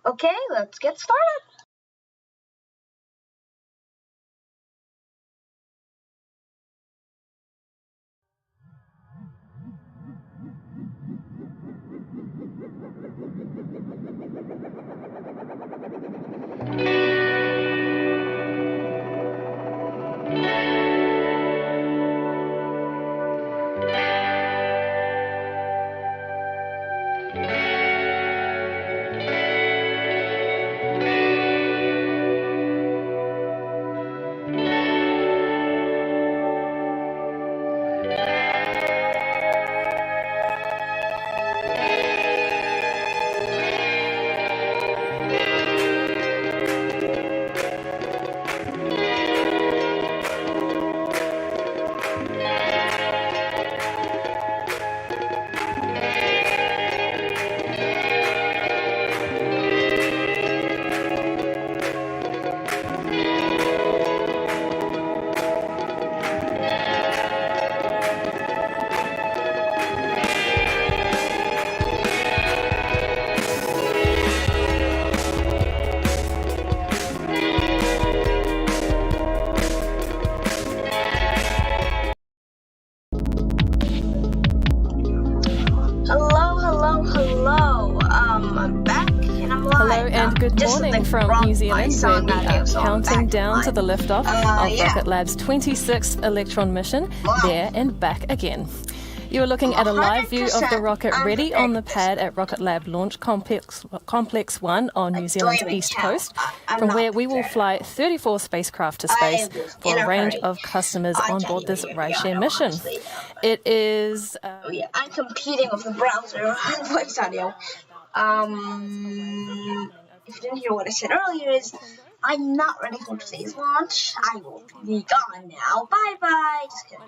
Okay, let's get started. Hello. I'm back and I'm live. Hello and good morning from New Zealand, where we are counting down to the liftoff of Rocket Lab's 26th Electron mission, there and back again. You are looking at a live view of the rocket ready on the pad at Rocket Lab Launch Complex 1 on New Zealand's east coast, from where we will fly 34 spacecraft to space for a range of customers on board this rideshare mission. It is... I'm competing with the browser and voice audio. If you didn't hear what I said earlier, is I'm not ready for today's launch. I will be gone now. Bye. Just kidding.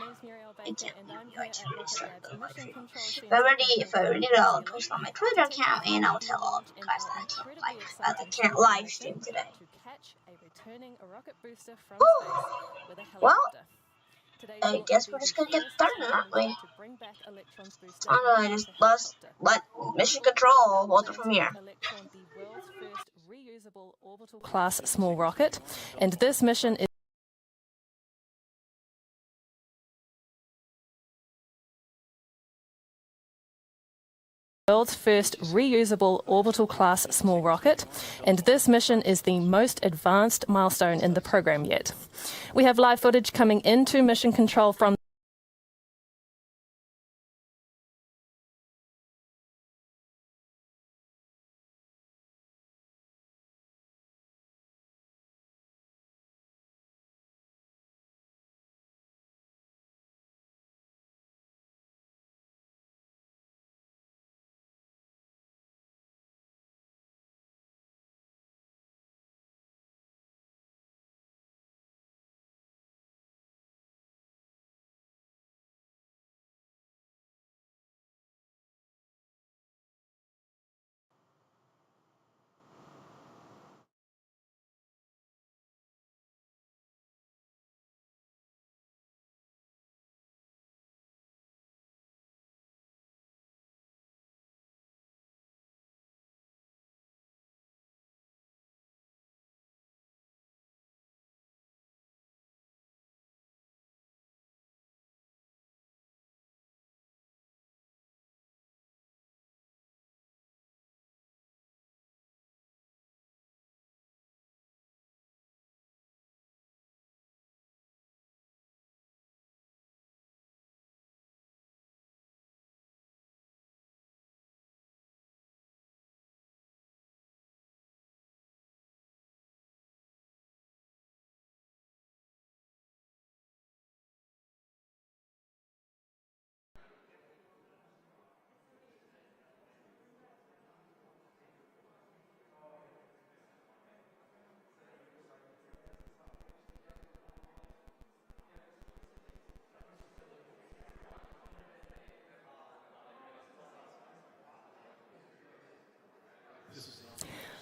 I can't really start the live stream. If I'm ready, I'll post on my Twitter account and I'll tell all of you guys that I can't live stream today. Well, I guess we're just gonna get started, aren't we? Just let mission control hold it from here. Reusable orbital class small rocket, and this mission is world's first reusable orbital class small rocket, and this mission is the most advanced milestone in the program yet. We have live footage coming into mission control from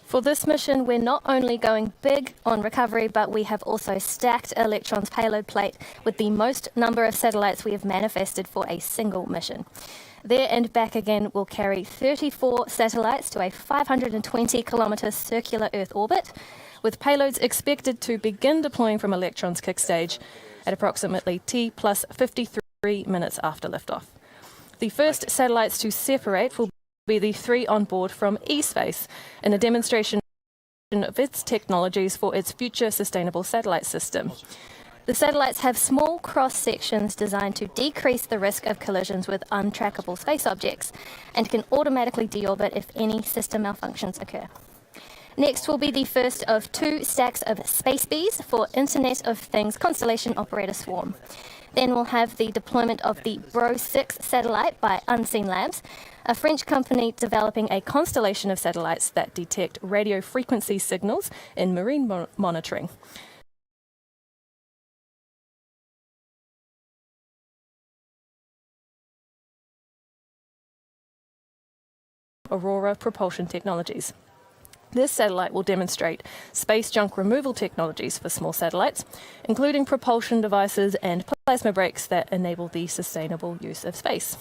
For this mission, we're not only going big on recovery, but we have also stacked Electron's payload plate with the most number of satellites we have manifested for a single mission. There and back again will carry 34 satellites to a 520-kilometre circular Earth orbit, with payloads expected to begin deploying from Electron's kick stage at approximately T plus 53 minutes after liftoff. The first satellites to separate will be the 3 on board from eSpace in a demonstration of its technologies for its future sustainable satellite system. The satellites have small cross-sections designed to decrease the risk of collisions with untrackable space objects and can automatically deorbit if any system malfunctions occur. Next will be the first of 2 stacks of Space Bees for Internet of Things Constellation Operator Swarm. Then we'll have the deployment of the BRO-6 satellite by Unseenlabs, a French company developing a constellation of satellites that detect radio frequency signals in marine monitoring. Aurora Propulsion Technologies. This satellite will demonstrate space junk removal technologies for small satellites, including propulsion devices and plasma brakes that enable the sustainable use of space.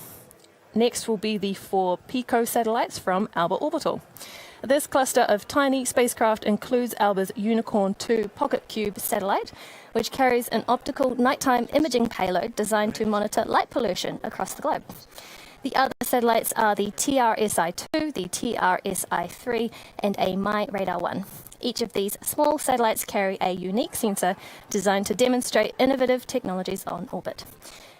Next will be the 4 Pico satellites from Alba Orbital. This cluster of tiny spacecraft includes Alba's Unicorn 2 Pocket Cube satellite, which carries an optical nighttime imaging payload designed to monitor light pollution across the globe. The other satellites are the TRSI-2, the TRSI-3, and a MyRadar 1. Each of these small satellites carry a unique sensor designed to demonstrate innovative technologies on orbit.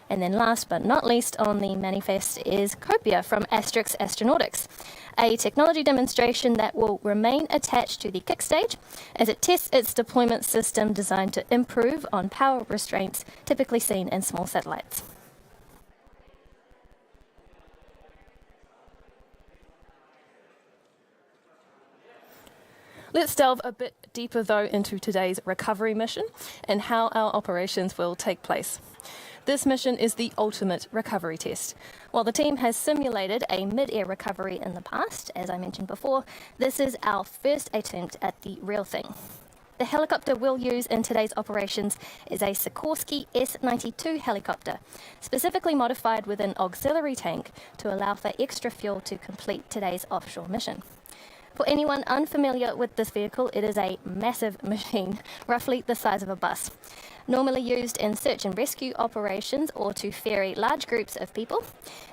And then last but not least on the manifest is Copia from Astrix Astronautics, a technology demonstration that will remain attached to the kick stage as it tests its deployment system designed to improve on power restraints typically seen in small satellites. Let's delve a bit deeper, though, into today's recovery mission and how our operations will take place. This mission is the ultimate recovery test. While the team has simulated a mid-air recovery in the past, as I mentioned before, this is our first attempt at the real thing. The helicopter we'll use in today's operations is a Sikorsky S-92 helicopter, specifically modified with an auxiliary tank to allow for extra fuel to complete today's offshore mission. For anyone unfamiliar with this vehicle, it is a massive machine, roughly the size of a bus. Normally used in search and rescue operations or to ferry large groups of people,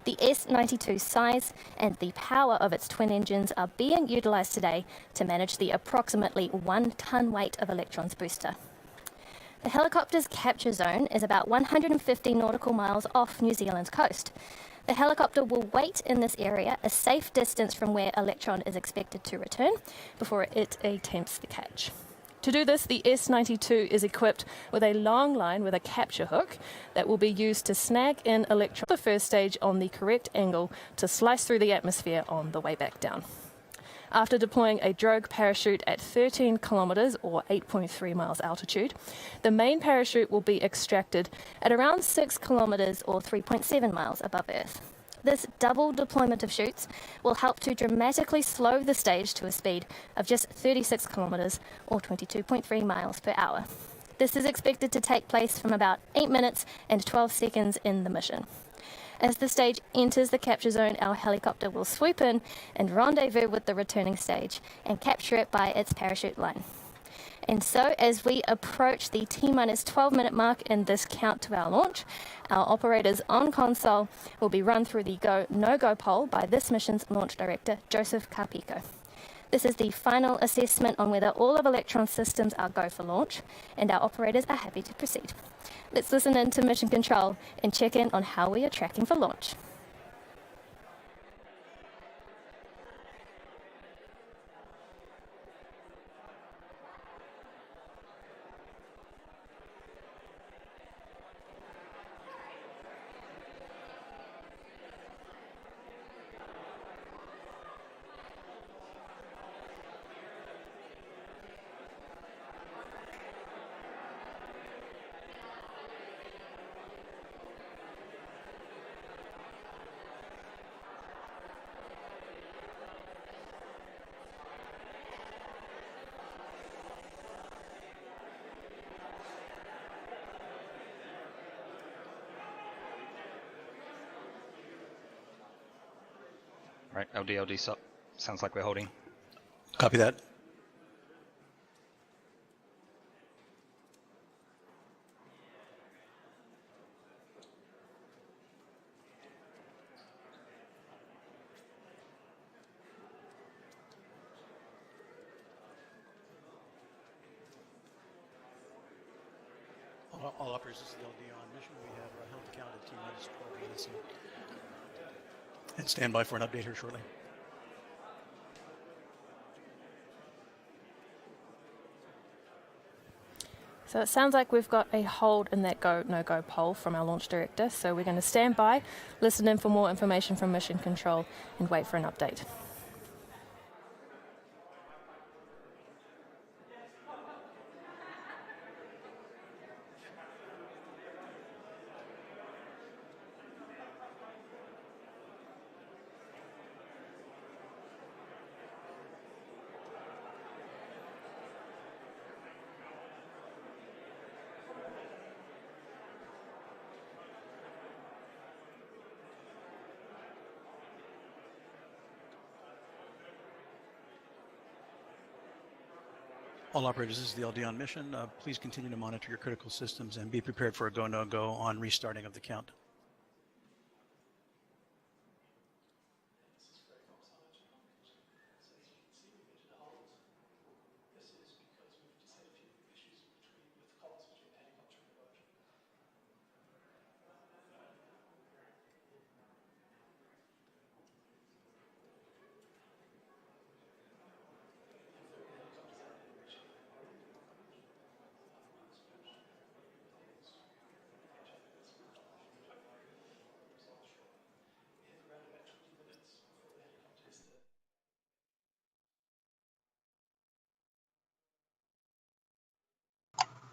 the S-92's size and the power of its twin engines are being utilised today to manage the approximately 1-ton weight of Electron's booster. The helicopter's capture zone is about 150 nautical miles off New Zealand's coast. The helicopter will wait in this area a safe distance from where Electron is expected to return before it attempts the catch. To do this, the S-92 is equipped with a long line with a capture hook that will be used to snag in Electron the first stage on the correct angle to slice through the atmosphere on the way back down. After deploying a drogue parachute at 13 kilometres or 8.3 miles altitude, the main parachute will be extracted at around 6 kilometres or 3.7 miles above Earth. This double deployment of chutes will help to dramatically slow the stage to a speed of just 36 kilometres or 22.3 miles per hour. This is expected to take place from about 8 minutes and 12 seconds in the mission. As the stage enters the capture zone, our helicopter will swoop in and rendezvous with the returning stage and capture it by its parachute line. And so, as we approach the T-minus 12-minute mark in this count to our launch, our operators on console will be run through the go, no-go poll by this mission's launch director, Joseph Carpico. This is the final assessment on whether all of Electron's systems are go for launch, and our operators are happy to proceed. Let's listen in to Mission Control and check in on how we are tracking for launch. Right, LD stop. Sounds like we're holding. Copy that. All operators, this is the LD on mission. We have held the count at T-minus 12 minutes and stand by for an update here shortly. So it sounds like we've got a hold in that go, no-go poll from our launch director. So we're going to stand by, listen in for more information from Mission Control, and wait for an update. All operators, this is the LD on mission. Please continue to monitor your critical systems and be prepared for a go, no-go on restarting of the count.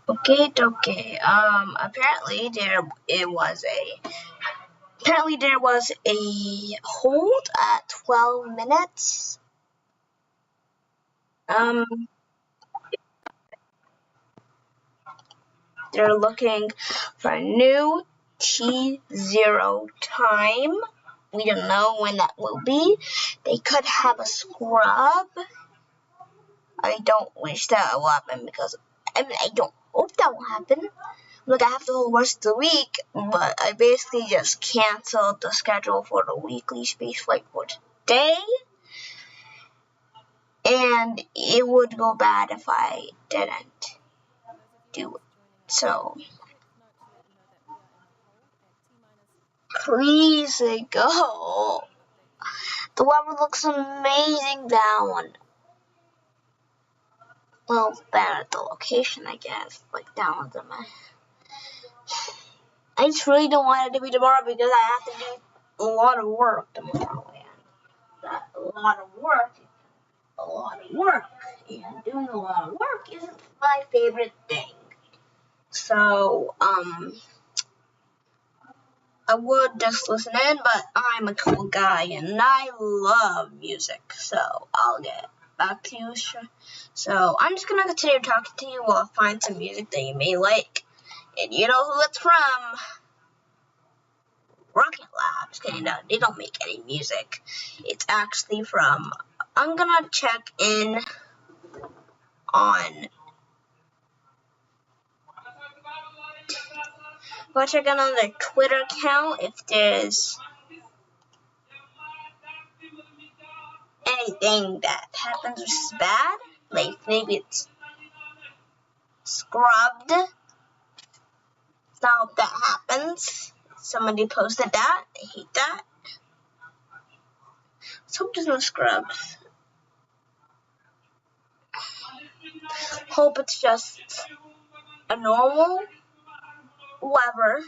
Okay. Apparently there was a hold at 12 minutes. They're looking for a new T0 time. We don't know when that will be. They could have a scrub. I don't wish that will happen because I don't hope that will happen. Look, I have the whole rest of the week, but I basically just canceled the schedule for the weekly spaceflight for today. And it would go bad if I didn't do it. So, please go. The weather looks amazing down. Well, better at the location, I guess. Like down at my. I just really don't want it to be tomorrow because I have to do a lot of work tomorrow. And a lot of work. And doing a lot of work isn't my favorite thing. So, I would just listen in, but I'm a cool guy and I love music. So, I'll get back to you. So, I'm just gonna continue talking to you while I find some music that you may like. And you know who it's from? Rocket Labs. Okay, no, they don't make any music. It's actually from. I'm gonna check in on. Go check in on their Twitter account if there's anything that happens which is bad. Like maybe it's scrubbed. So I hope that happens. Somebody posted that. I hate that. Let's hope there's no scrubs. Hope it's just a normal weather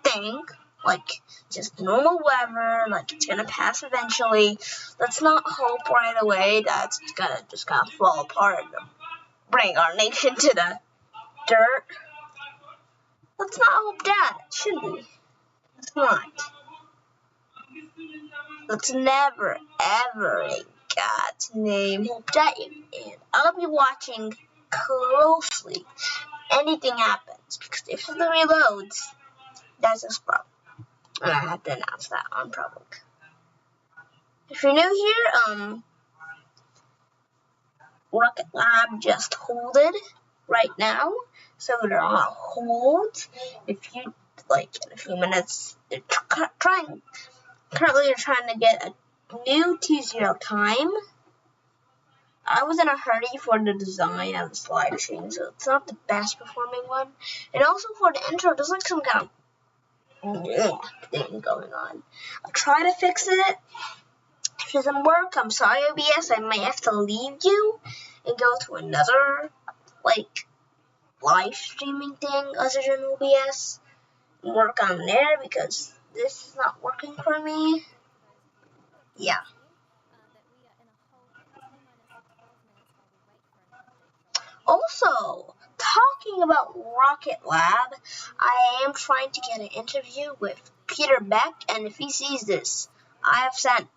thing. Like, just normal weather. Like, it's gonna pass eventually. Let's not hope right away that it's gonna fall apart and bring our nation to the dirt. Let's not hope that, should we? Let's not. Let's never, ever, in God's name, hope that. And I'll be watching closely anything happens, because if the reloads, that's a problem. And I have to announce that on public. If you're new here, Rocket Lab just holded right now, so they're on hold. If you like, in a few minutes, they're currently trying to get a new T0 time. I was in a hurry for the design of the slide machine, so it's not the best performing one. And also for the intro, there's like some kind of thing going on. I'll try to fix it. If it doesn't work, I'm sorry, OBS. I might have to leave you and go to another, like, live streaming thing other than OBS and work on there because this is not working for me. Yeah. Also, talking about Rocket Lab, I am trying to get an interview with Peter Beck, and if he sees this, I have sent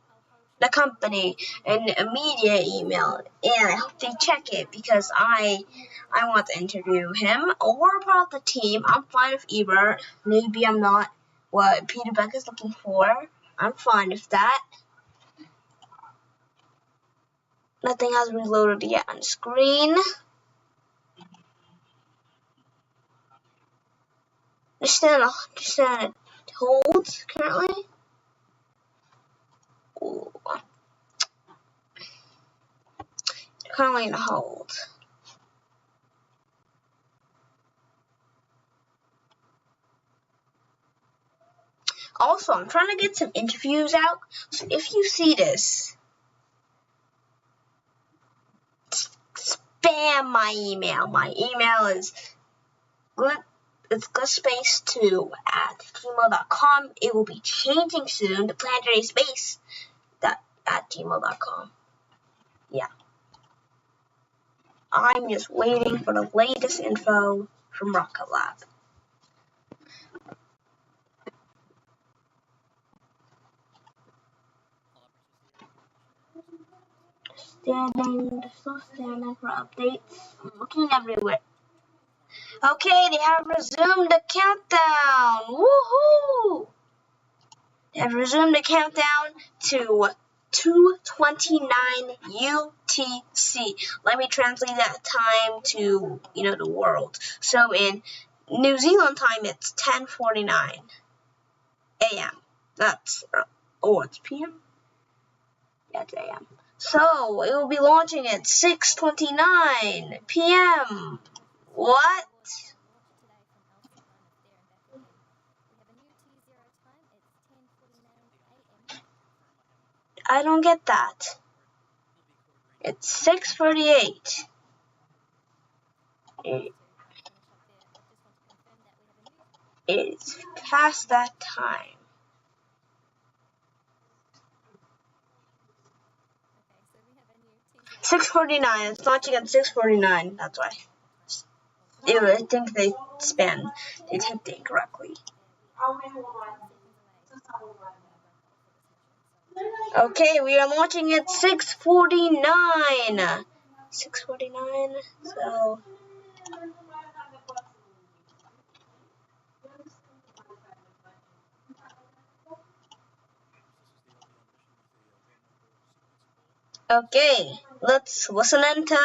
the company an immediate email, and I hope they check it because I want to interview him or part of the team. I'm fine with either. Maybe I'm not what Peter Beck is looking for. I'm fine with that. Nothing has reloaded yet on screen. Just in a hold currently. Ooh. Currently in a hold. Also, I'm trying to get some interviews out. So if you see this, spam my email. My email is goodspace2@gmail.com. It will be changing soon to Planetary Space at gmail.com. Yeah. I'm just waiting for the latest info from Rocket Lab. Still standing for updates. I'm looking everywhere. Okay, they have resumed the countdown. Woohoo! They have resumed the countdown to 2:29 UTC. Let me translate that time to, the world. So in New Zealand time, it's 10:49 a.m. It's p.m.? Yeah, it's a.m. So it will be launching at 6:29 p.m. What? I don't get that. It's 6:48. It's past that time. $6:49. It's launching at 6:49. That's why. I think they typed it incorrectly. Okay, we are launching at 6:49. 6:49. So. Okay, let's listen into.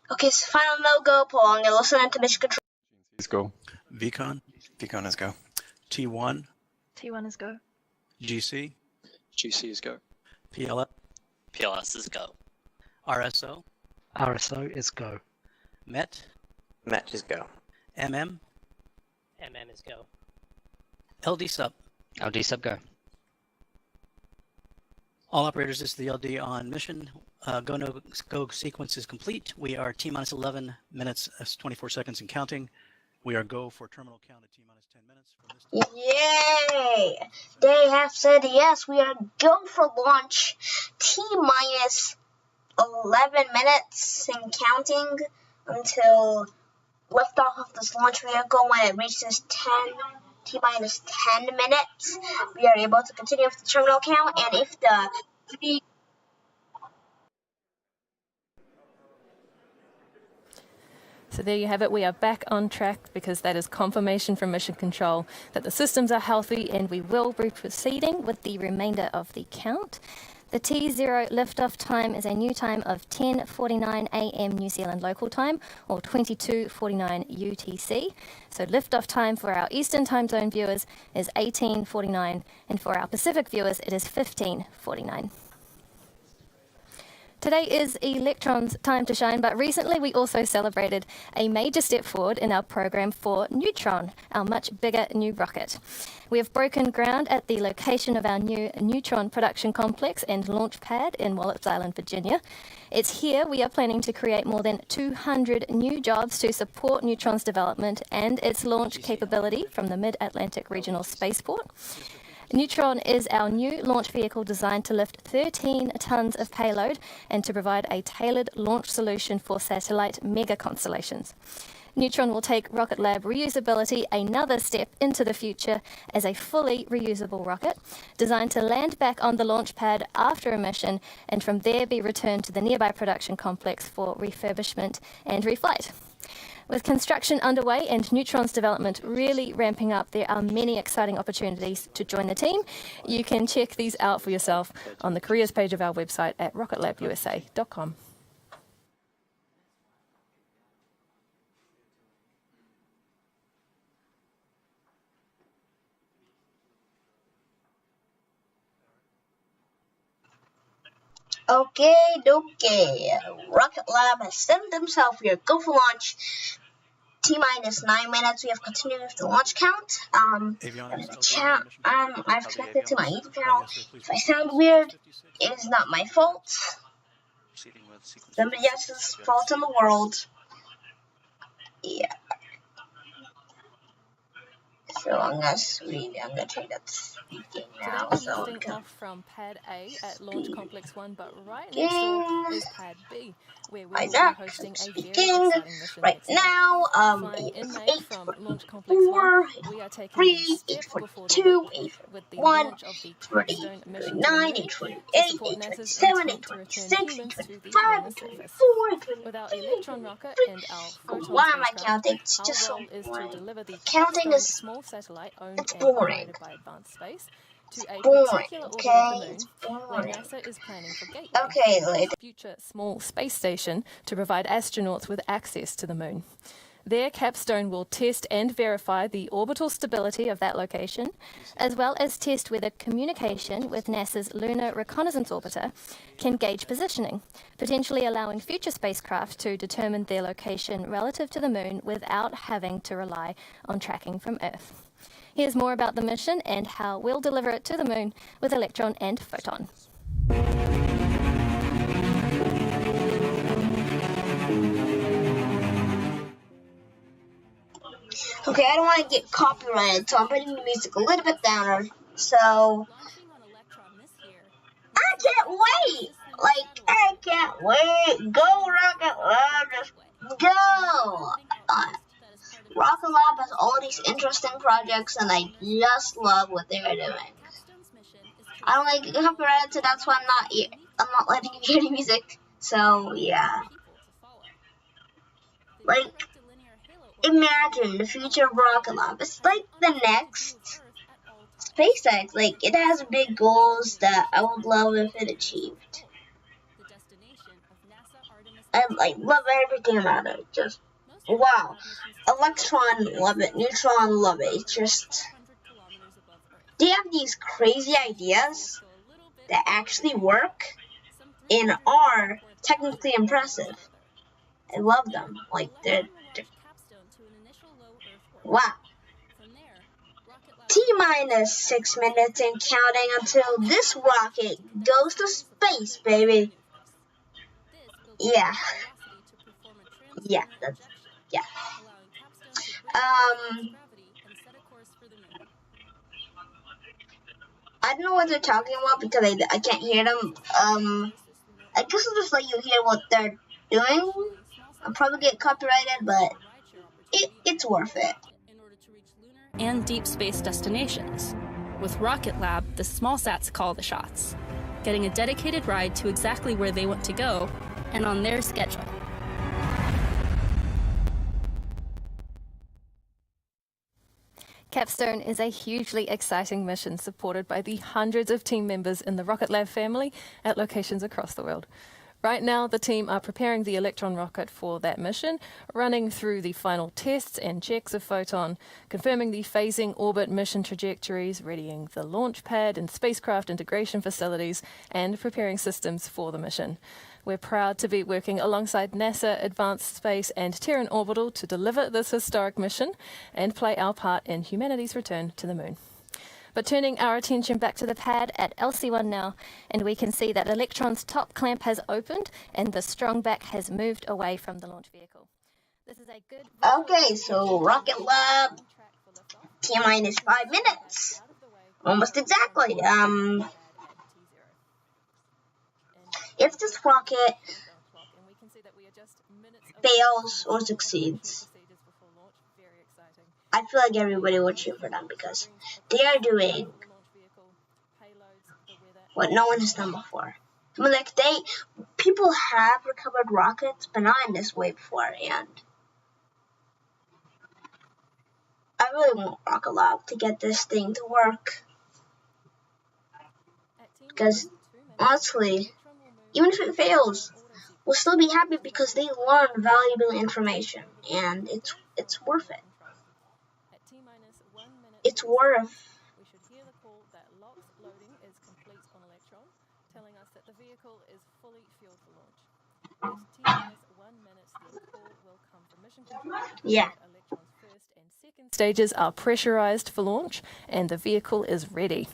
Okay, so final no-go poll. I'm gonna listen into mission control. Let's go. VCon. VCon is go. T1. T1 is go. GC. GC is go. PLS. PLS is go. RSO. RSO is go. MET. MET is go. MM. MM is go. LD sub. LD sub go. All operators, this is the LD on mission. Go sequence is complete. We are T-minus 11 minutes, 24 seconds and counting. We are go for terminal count at T-minus 10 minutes. From this Yay! They have said yes, we are go for launch. T-minus 11 minutes and counting until liftoff of this launch vehicle. When it reaches T-minus 10 minutes, we are able to continue with the terminal count, and if the So there you have it. We are back on track because that is confirmation from Mission Control that the systems are healthy and we will be proceeding with the remainder of the count. The T0 liftoff time is a new time of 10:49 a.m. New Zealand local time, or 22:49 UTC. So liftoff time for our Eastern time zone viewers is 18:49, and for our Pacific viewers it is 15:49. Today is Electron's time to shine, but recently we also celebrated a major step forward in our program for Neutron, our much bigger new rocket. We have broken ground at the location of our new Neutron production complex and launch pad in Wallops Island, Virginia. It's here we are planning to create more than 200 new jobs to support Neutron's development and its launch capability from the Mid-Atlantic Regional Spaceport. Neutron is our new launch vehicle designed to lift 13 tons of payload and to provide a tailored launch solution for satellite mega constellations. Neutron will take Rocket Lab reusability another step into the future as a fully reusable rocket designed to land back on the launch pad after a mission and from there be returned to the nearby production complex for refurbishment and reflight. With construction underway and Neutron's development really ramping up, there are many exciting opportunities to join the team. You can check these out for yourself on the careers page of our website at rocketlabusa.com. Okay. Rocket Lab has set themselves here. Go for launch. T-minus 9 minutes. We have continued with the launch count. I've connected to my YouTube channel. If I sound weird, it is not my fault. Somebody else's fault in the world. Yeah. So I'm gonna take that speaking now. Today we're lifting off from Pad A at Launch Complex 1, but right next door is Pad B, where we will be hosting a very exciting mission right now. Flying in May from Launch Complex 1, we are taking a step before the leap with the launch of the Capstone mission to 9, to 828, support 827, NASA's intent to 826, return humans to the 825, lunar surface. 824, With our Electron rocket and our Photon why am I spacecraft, counting? It's our just so goal is to boring. deliver the Counting Capstone is small satellite owned it's and boring. operated by Advanced Space to a Boring, particular orbit okay? of the moon, It's where boring. NASA is planning for Gateway, Okay, later. future small space station to provide astronauts with access to the moon. Their Capstone will test and verify the orbital stability of that location, as well as test whether communication with NASA's Lunar Reconnaissance Orbiter can gauge positioning, potentially allowing future spacecraft to determine their location relative to the moon without having to rely on tracking from Earth. Here's more about the mission and how we'll deliver it to the moon with Electron and Photon. Okay, I don't want to get copyrighted, so I'm putting the music a little bit downer. So, I can't wait! I can't wait! Go Rocket Lab, just go! Rocket Lab has all these interesting projects, and I just love what they're doing. I don't like get copyrighted, so that's why I'm not letting you hear the music. So, yeah. Imagine the future of Rocket Lab. It's like the next SpaceX. It has big goals that I would love if it achieved. I love everything about it. Just wow. Electron, love it. Neutron, love it. It's just they have these crazy ideas that actually work and are technically impressive. I love them. They're wow. T-minus 6 minutes and counting until this rocket goes to space, baby. Yeah. Yeah. I don't know what they're talking about because I can't hear them. I guess I'll just let you hear what they're doing. I'll probably get copyrighted, but it's worth it. And deep space destinations. With Rocket Lab, the small sats call the shots, getting a dedicated ride to exactly where they want to go and on their schedule. Capstone is a hugely exciting mission supported by the hundreds of team members in the Rocket Lab family at locations across the world. Right now, the team are preparing the Electron rocket for that mission, running through the final tests and checks of Photon, confirming the phasing orbit mission trajectories, readying the launch pad and spacecraft integration facilities, and preparing systems for the mission. We're proud to be working alongside NASA, Advanced Space, and Terran Orbital to deliver this historic mission and play our part in humanity's return to the moon. But turning our attention back to the pad at LC1 now, and we can see that Electron's top clamp has opened and the strong back has moved away from the launch vehicle. This is a good... Okay, so Rocket Lab, T-minus 5 minutes. Almost exactly. If this rocket fails or succeeds, I feel like everybody would cheer for them because they are doing what no one has done before. I mean, like people have recovered rockets, but not in this way before, and I really want Rocket Lab to get this thing to work. Because honestly, even if it fails, we'll still be happy because they learned valuable information, and it's worth it. It's worth. We should hear the call that LOX loading is complete on Electron, telling us that the vehicle is fully fueled for launch. At T-minus 1 minute, the call will come from mission control. Yeah. Electron's first and second stages are pressurized for launch, and the vehicle is ready.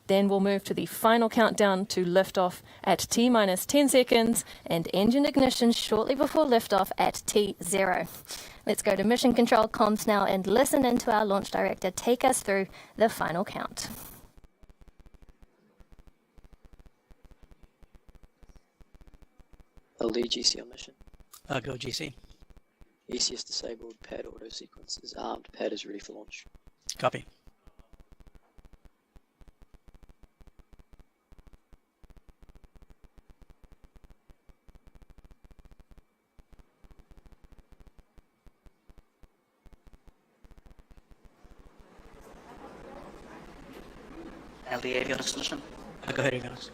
Then we'll move to the final countdown to liftoff at T-minus 10 seconds and engine ignition shortly before liftoff at T0. Let's go to mission control comms now and listen into our launch director take us through the final count. LD GC on mission. Go GC. ECS disabled, pad auto sequence is armed, pad is ready for launch. Copy. LD avionics mission. Go ahead, avionics.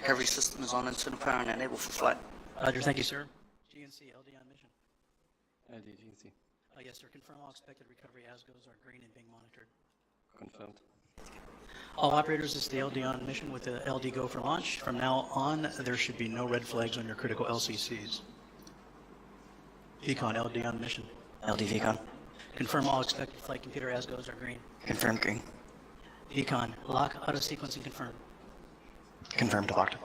Every system is on internal power and enabled for flight. Roger, thank you, sir. GNC, LD on mission. LD GNC. Yes, sir. Confirm all expected recovery as goes are green and being monitored. Confirmed. All operators, this is the LD on mission with the LD go for launch. From now on, there should be no red flags on your critical LCCs. Econ, LD on mission. LD VCON. Confirm all expected flight computer as goes are green. Confirmed green. Econ, lock auto sequencing confirmed. Confirmed locked.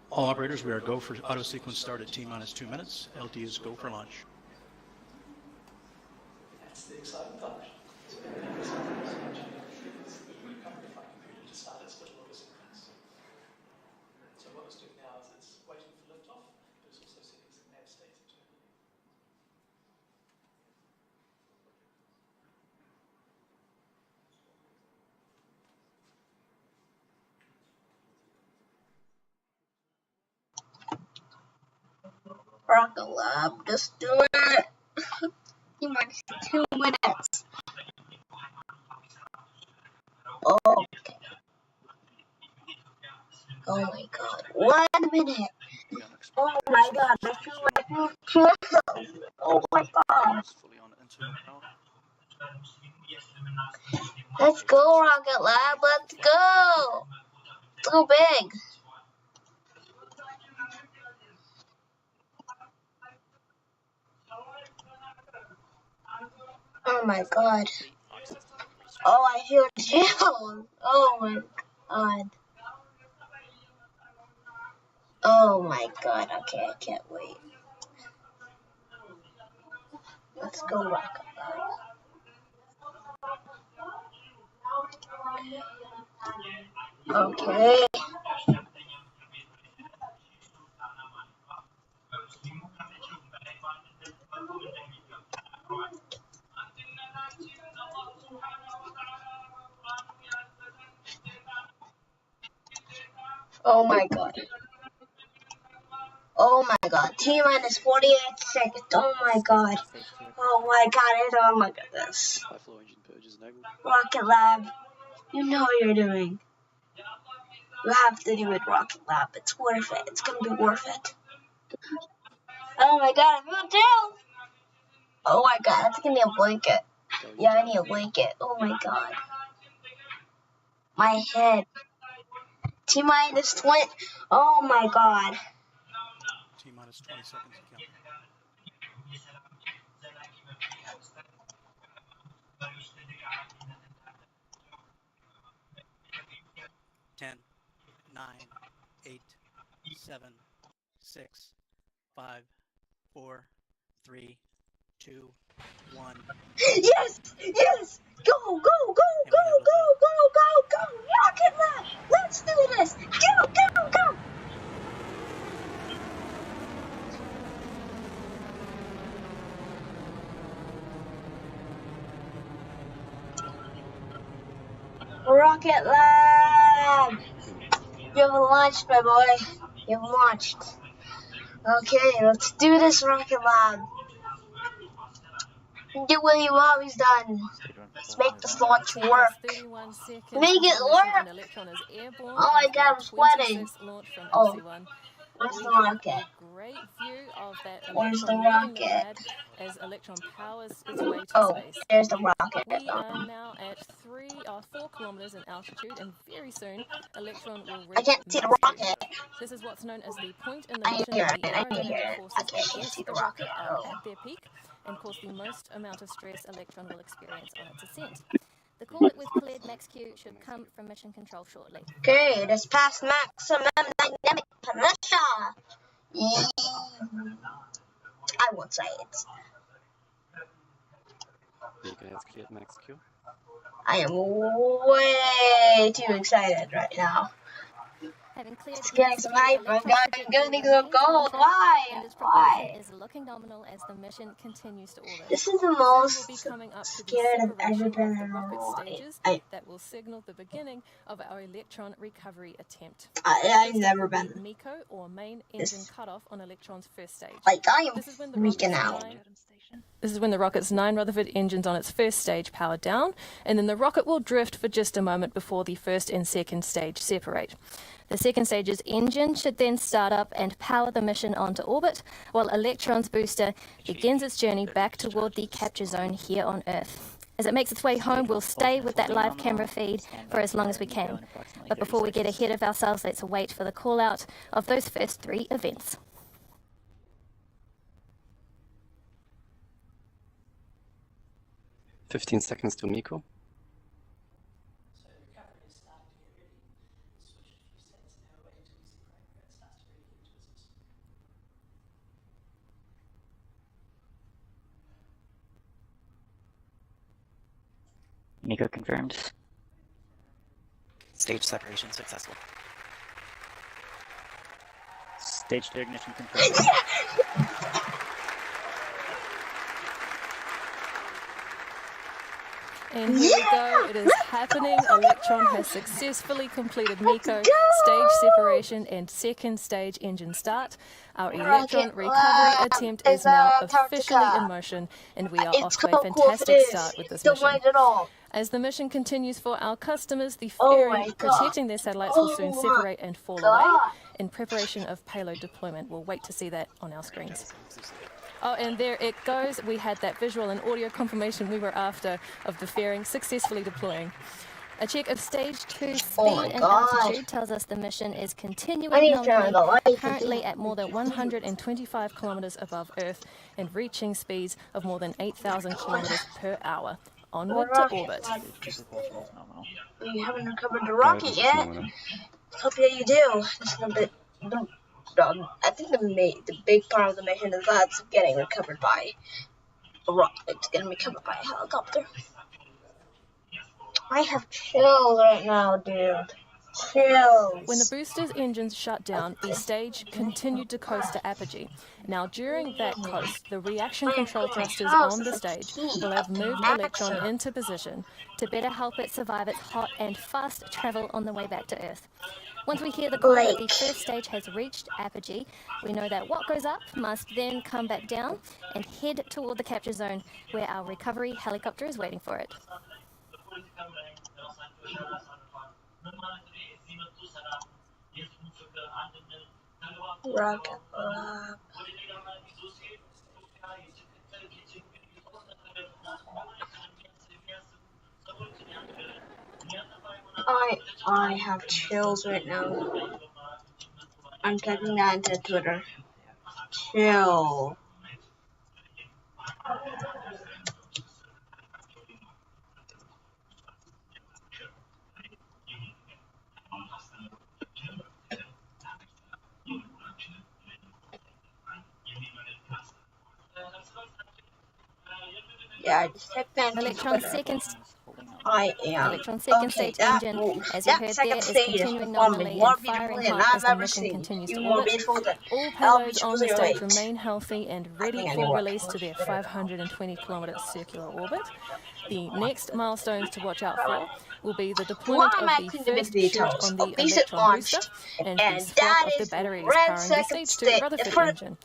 All operators, we are go for auto sequence start at T-minus 2 minutes. LD is go for launch. That's the exciting part. So what it's doing now is it's waiting for liftoff, but it's also setting some nav states internally. Rocket Lab, just do it. T-minus 2 minutes. Okay. Oh my god. 1 minute. Oh my god. I feel like you killed. Oh my god. Fully on internal power. Let's go, Rocket Lab. Let's go. Let's go big. Oh my god. Oh, I feel chills. Oh my god. Oh my god. Okay, I can't wait. Let's go, Rocket Lab. Okay. Oh my god. Oh my god. T-minus 48 seconds. Oh my god. Oh my god. Oh my goodness. High flow engine purges enabled. Rocket Lab. You know what you're doing. You have to do it, Rocket Lab. It's worth it. It's gonna be worth it. Oh my god, I feel chill. Oh my god, that's gonna be a blanket. Yeah, I need a blanket. Oh my god. My head. T-minus 20. Oh my god. T-minus 20 seconds and counting. 10, 9, 8, 7, 6, 5, 4, 3, 2, 1. Yes! Yes! Go, go, go, go, go, go, go, go! Rocket Lab! Let's do this! Go, go, go! Rocket Lab! You have launched, my boy. You have launched. Okay, let's do this, Rocket Lab. Do what you've always done. Let's make this launch work. Make it work! Oh my god, I'm sweating. Oh, where's the rocket? Great view of that Where's the Electron leaving the rocket? pad as Electron powers its way to Oh, space. there's the rocket. We are now at 4 kilometers in altitude, and very soon Electron will reach I can't see the max rocket. speed. This is what's known as the point in the I mission hear where it. the I can hear aerodynamic it. forces I can't against see the the rocket rocket. are Oh. at their peak and cause the most amount of stress Electron will experience on its ascent. The call it with cleared max Q should come from mission control shortly. Okay, it is past maximum dynamic pressure. I won't say it. Beacon has cleared max Q. I am way too excited right now. Having cleared It's getting some hype. I'm getting some gold. Why? and its Why? propulsion is looking nominal as the mission continues to orbit. This is the We'll most be coming up to the scared I've separation ever of been the in a rocket rocket. stages that will signal the beginning of our Electron recovery attempt. I've First never up will be been. MECO, or main engine cutoff, on Electron's first stage. Like, I am This is when the freaking rocket's out. This is when the rocket's 9 Rutherford engines on its first stage power down, and then the rocket will drift for just a moment before the first and second stage separate. The second stage's engine should then start up and power the mission onto orbit, while Electron's booster begins its journey back toward the capture zone here on Earth. As it makes its way home, we'll stay with that live camera feed for as long as we can. But before we get ahead of ourselves, let's wait for the call out of those first 3 events. 15 seconds to MECO. MECO confirmed. Stage separation successful. Stage 2 ignition confirmed. And here we go, it is happening. Electron has successfully completed MECO, stage separation, and second stage engine start. Our Electron recovery attempt is now officially in motion, and we are off to a fantastic start with this mission. As the mission continues for our customers, the fairing protecting their satellites will soon separate and fall away in preparation of payload deployment. We'll wait to see that on our screens. Oh, and there it goes. We had that visual and audio confirmation we were after of the fairing successfully deploying. A check of stage 2 speed and altitude tells us the mission is continuing nominally, currently at more than 125 kilometers above Earth and reaching speeds of more than 8,000 kilometers per hour. Onward to orbit. You haven't recovered the rocket yet. Hope you do. I think the big part of the mission is that's getting recovered by a rocket. It's getting recovered by a helicopter. I have chills right now, dude. Chills. When the booster's engines shut down, the stage continued to coast to apogee. Now, during that coast, the reaction control thrusters on the stage will have moved Electron into position to better help it survive its hot and fast travel on the way back to Earth. Once we hear the call that the first stage has reached apogee, we know that what goes up must then come back down and head toward the capture zone where our recovery helicopter is waiting for it. Rocket I have chills right now. I'm typing that into Twitter. Chill. Yeah, I just typed that into Electron Twitter. second. I am. Electron second stage engine, as you heard there, is continuing nominally and firing hot as the mission continues to orbit. All payloads on the stage remain healthy and ready for release to their 520-kilometer circular orbit. The next milestones to watch out for will be the deployment of the first chute on the Electron booster and the swap of the batteries powering the stage 2 Rutherford engine.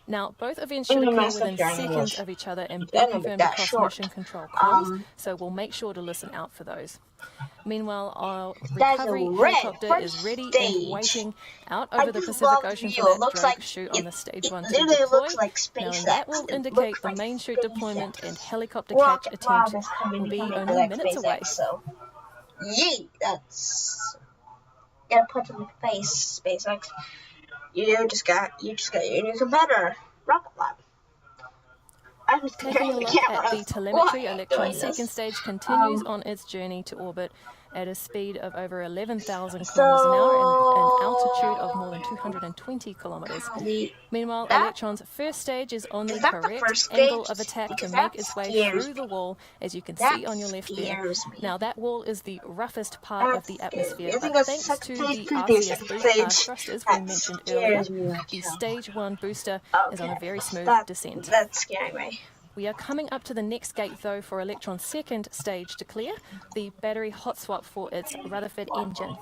Now, both events should occur within seconds of each other and be confirmed across mission control calls, so we'll make sure to listen out for those. Meanwhile, our recovery helicopter is ready and waiting out over the Pacific Ocean for that drogue chute on the stage 1 to deploy. Now, that will indicate the main chute deployment and helicopter catch attempt will be only minutes away. Yeet, that's... Gotta put in the face, SpaceX. You just got your new competitor, Rocket Lab. I'm Taking a look at the telemetry, Electron second stage continues on its journey to orbit at a speed of over 11,000 kilometers an hour and an altitude of more than 220 kilometers. Meanwhile, Electron's first stage is on the correct angle of attack to make its way through the wall, as you can see on your left there. Now, that wall is the roughest part of the atmosphere, but thanks to the RCS thrusters we mentioned earlier, the stage 1 booster is on a very smooth descent. That's scaring me. We are coming up to the next gate, though, for Electron's second stage to clear, the battery hot swap for its Rutherford engine.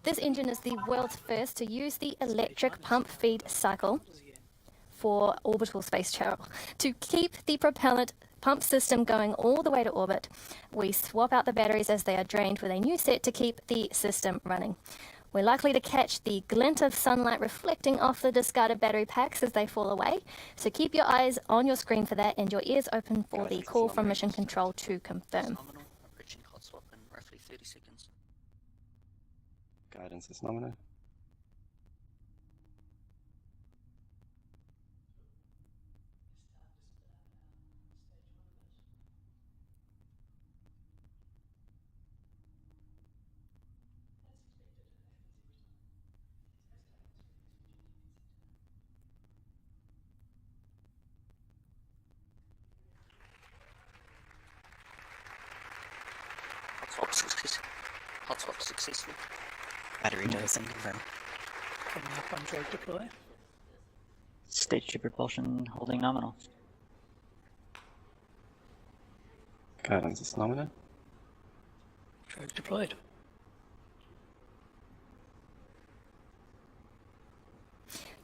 This engine is the world's first to use the electric pump feed cycle for orbital space travel. To keep the propellant pump system going all the way to orbit, we swap out the batteries as they are drained with a new set to keep the system running. We're likely to catch the glint of sunlight reflecting off the discarded battery packs as they fall away, so keep your eyes on your screen for that and your ears open for the call from Mission Control to confirm. Approaching hot swap in roughly 30 seconds. Guidance is nominal. Hot swap successful. Battery dosing confirmed. Coming up on drogue deploy. Stage 2 propulsion holding nominal. Guidance is nominal. Drogue deployed.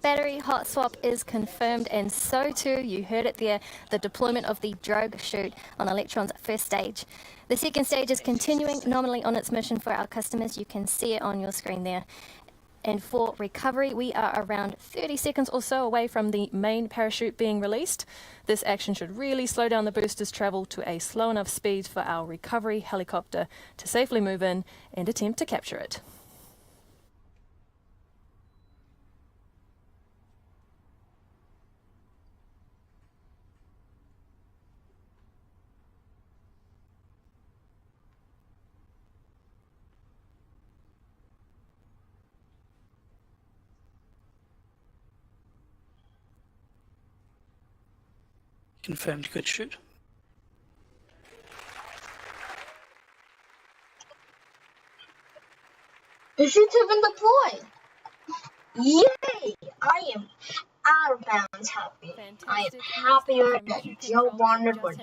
Battery hot swap is confirmed, and so too, you heard it there, the deployment of the drogue chute on Electron's first stage. The second stage is continuing nominally on its mission for our customers. You can see it on your screen there. And for recovery, we are around 30 seconds or so away from the main parachute being released. This action should really slow down the booster's travel to a slow enough speed for our recovery helicopter to safely move in and attempt to capture it. Confirmed good shoot. The chutes have been deployed. Yay! I am out of bounds happy. I am happier than Joe wanted when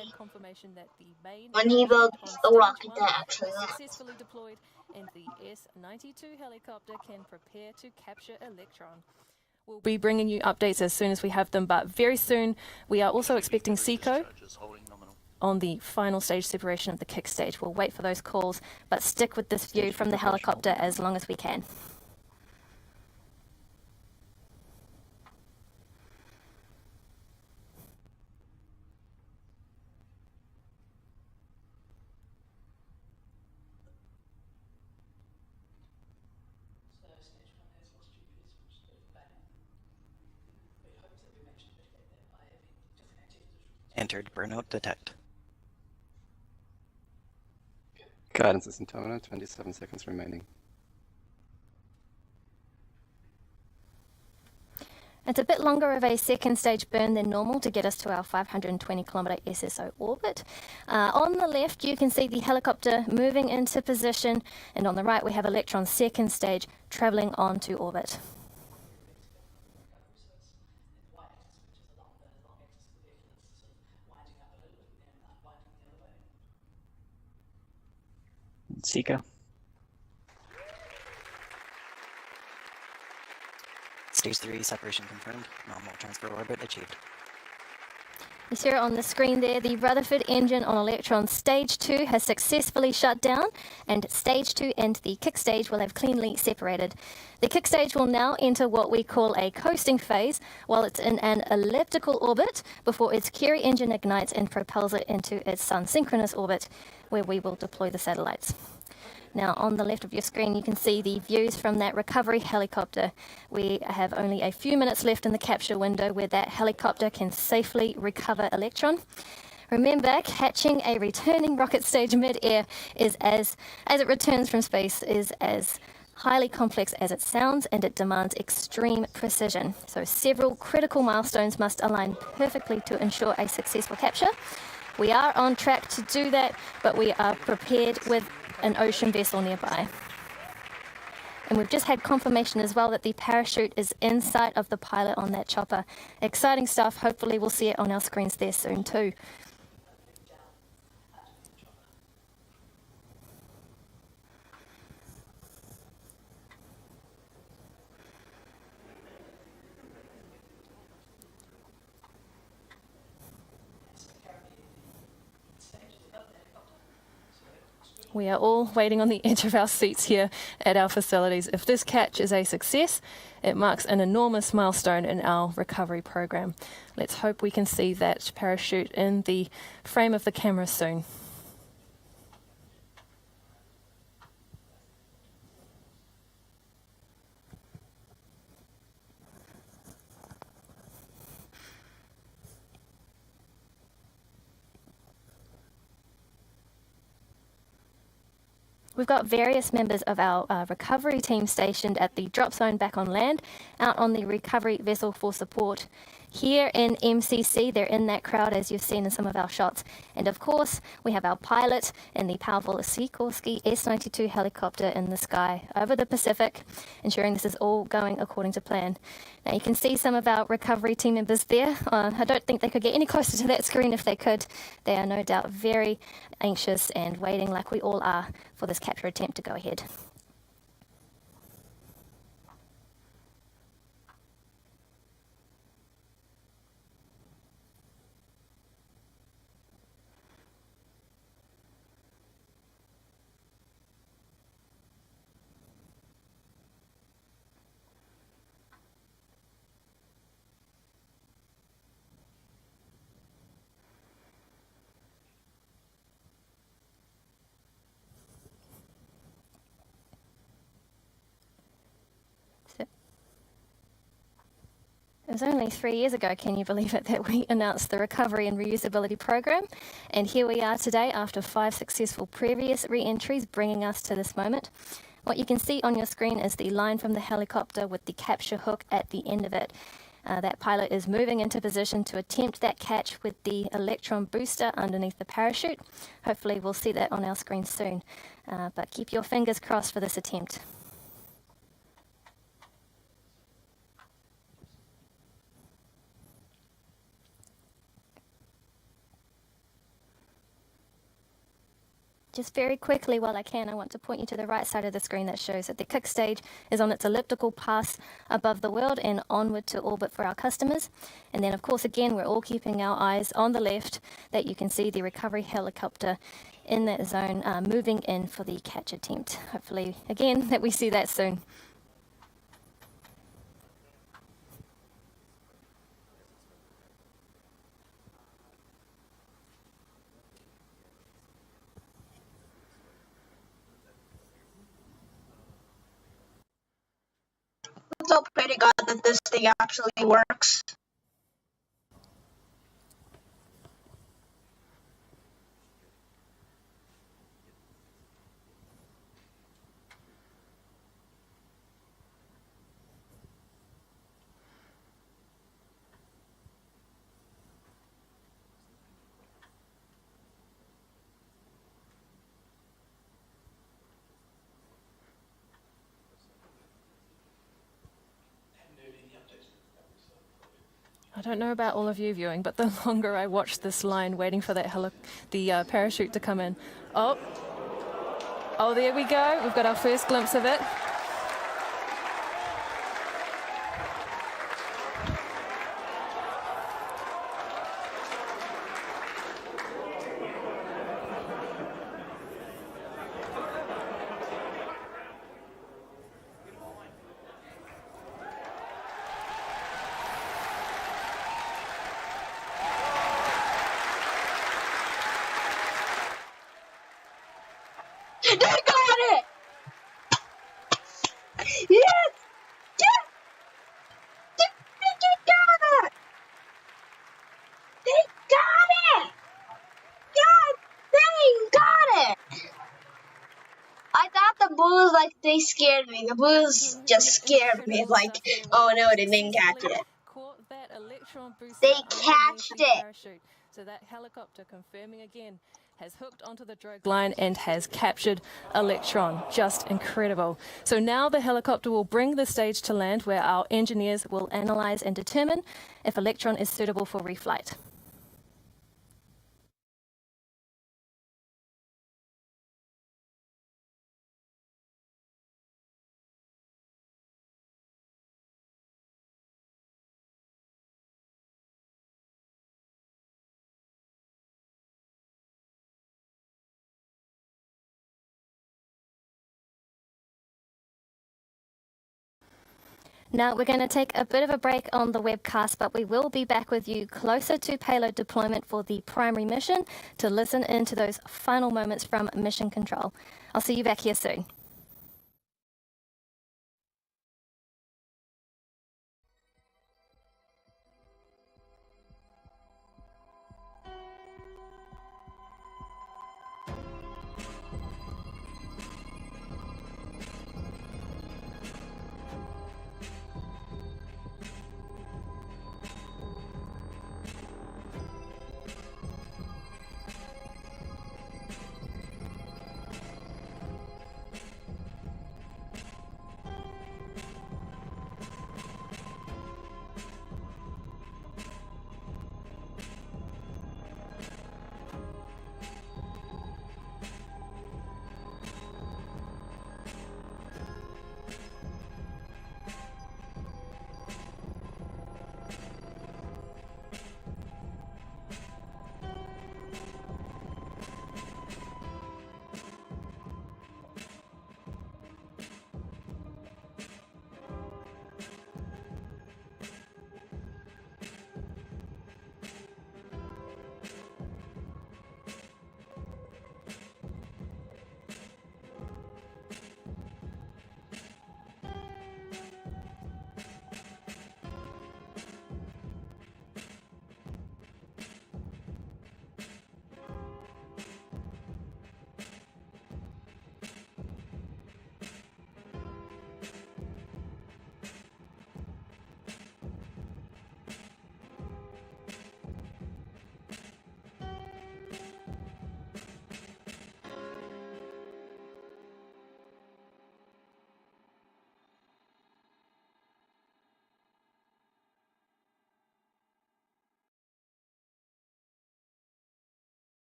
he built the rocket that actually landed. and the S-92 helicopter can prepare to capture Electron. We'll be bringing you updates as soon as we have them, but very soon we are also expecting SECO on the final stage separation of the kick stage. We'll wait for those calls, but stick with this view from the helicopter as long as we can. Entered burnout detect. Guidance is in terminal, 27 seconds remaining. It's a bit longer of a second stage burn than normal to get us to our 520 kilometre SSO orbit. On the left you can see the helicopter moving into position, and on the right we have Electron's second stage travelling onto orbit. Seeker. Stage 3 separation confirmed. Normal transfer orbit achieved. You see on the screen there, the Rutherford engine on Electron Stage 2 has successfully shut down, and Stage 2 and the kick stage will have cleanly separated. The kick stage will now enter what we call a coasting phase while it's in an elliptical orbit before its Curie engine ignites and propels it into its sun-synchronous orbit, where we will deploy the satellites. Now, on the left of your screen, you can see the views from that recovery helicopter. We have only a few minutes left in the capture window where that helicopter can safely recover Electron. Remember, catching a returning rocket stage mid-air is as it returns from space is as highly complex as it sounds, and it demands extreme precision. So several critical milestones must align perfectly to ensure a successful capture. We are on track to do that, but we are prepared with an ocean vessel nearby. And we've just had confirmation as well that the parachute is in sight of the pilot on that chopper. Exciting stuff. Hopefully we'll see it on our screens there soon too. We are all waiting on the edge of our seats here at our facilities. If this catch is a success, it marks an enormous milestone in our recovery program. Let's hope we can see that parachute in the frame of the camera soon. We've got various members of our recovery team stationed at the drop zone back on land, out on the recovery vessel for support. Here in MCC, they're in that crowd as you've seen in some of our shots. And of course, we have our pilot in the powerful Sikorsky S-92 helicopter in the sky over the Pacific, ensuring this is all going according to plan. Now you can see some of our recovery team members there. I don't think they could get any closer to that screen if they could. They are no doubt very anxious and waiting, like we all are, for this capture attempt to go ahead. It was only 3 years ago, can you believe it, that we announced the Recovery and Reusability Program. And here we are today after 5 successful previous re-entries, bringing us to this moment. What you can see on your screen is the line from the helicopter with the capture hook at the end of it. That pilot is moving into position to attempt that catch with the Electron booster underneath the parachute. Hopefully we'll see that on our screen soon. But keep your fingers crossed for this attempt. just very quickly while I can, I want to point you to the right side of the screen that shows that the kick stage is on its elliptical path above the world and onward to orbit for our customers. And then, of course, again, we're all keeping our eyes on the left that you can see the recovery helicopter in that zone moving in for the catch attempt. Hopefully, again, that we see that soon. It's all pretty good that this thing actually works. I don't know about all of you viewing, but the longer I watch this line waiting for that parachute to come in. Oh, there we go. We've got our first glimpse of it. They got it! Yes! Yes! They freaking got it! They got it! God, they got it! I thought the blues, like, they scared me. The blues just scared me. Like, oh no, they didn't catch it. They catched it! So that helicopter, confirming again, has hooked onto the drogue line and has captured Electron. Just incredible. So now the helicopter will bring the stage to land where our engineers will analyze and determine if Electron is suitable for reflight. Now we're going to take a bit of a break on the webcast, but we will be back with you closer to payload deployment for the primary mission to listen into those final moments from mission control. I'll see you back here soon.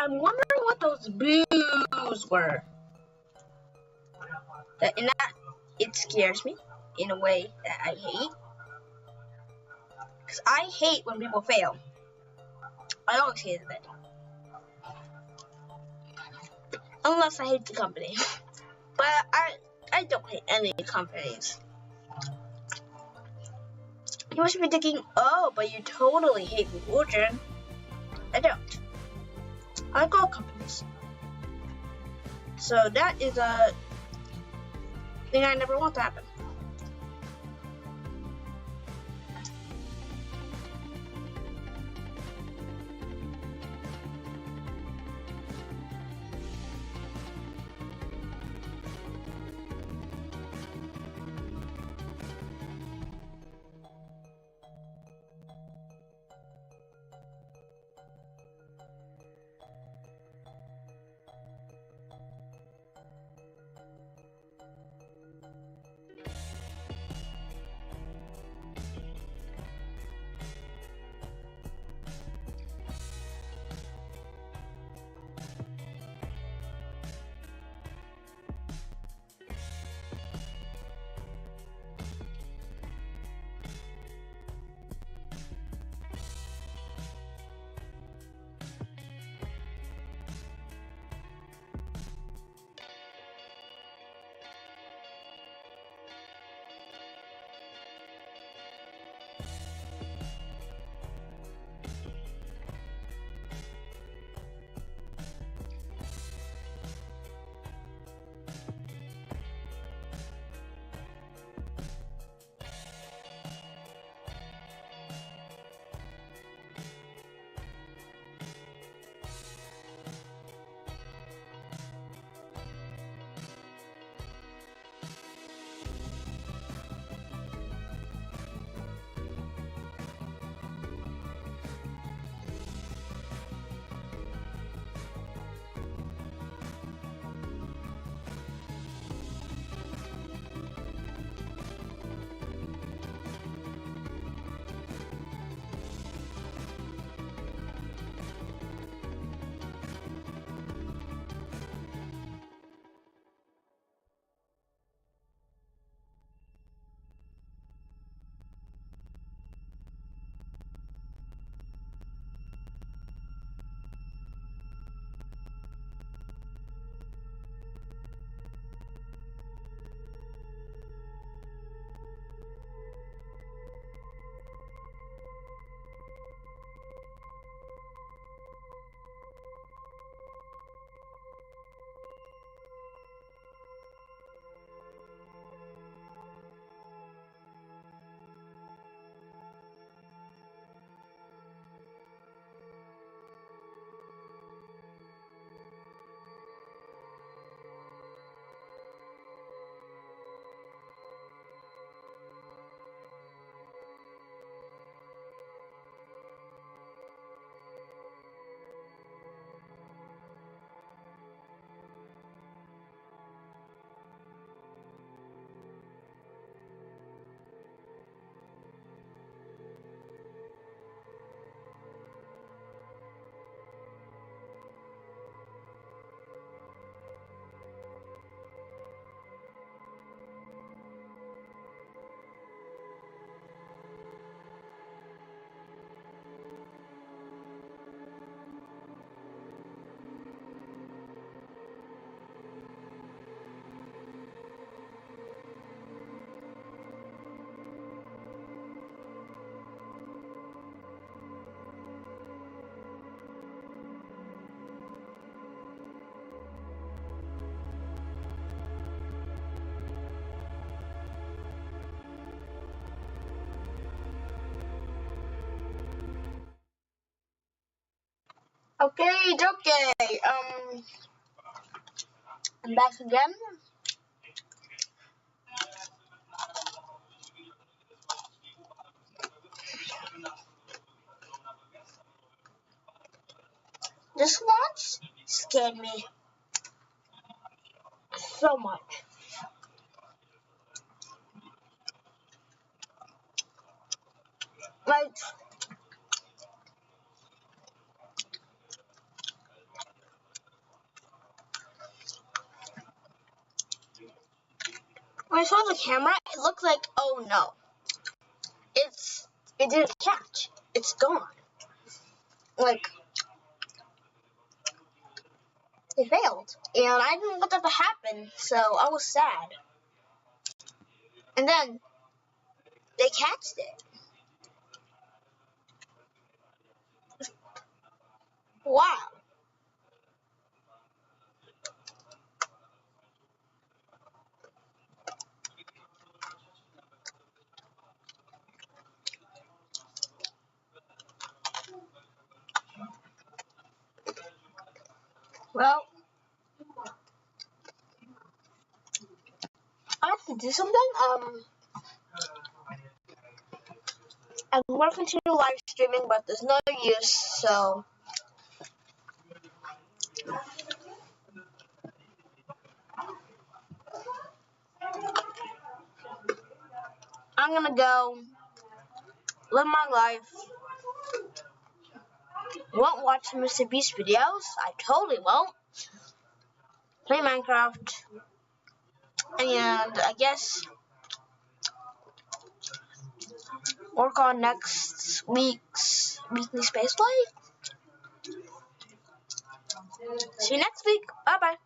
I'm wondering what those boos were. And that, it scares me in a way that I hate. Because I hate when people fail. I always hated it. Unless I hate the company. But I don't hate any companies. You must be thinking, oh, but you totally hate religion. I don't. I like all companies. So that is a thing I never want to happen. Okay. I'm back again. This launch scared me so much. Like, I saw the camera, it looked like, oh no, it didn't catch. It's gone. Like, it failed, and I didn't want that to happen, so I was sad. And then they catched it. Wow. Well, I have to do something. I'm going to continue live streaming, but there's no use, so I'm gonna go live my life. Won't watch Mr. Beast videos. I totally won't. Play Minecraft. And I guess work on next week's weekly spaceflight. See you next week. Bye bye.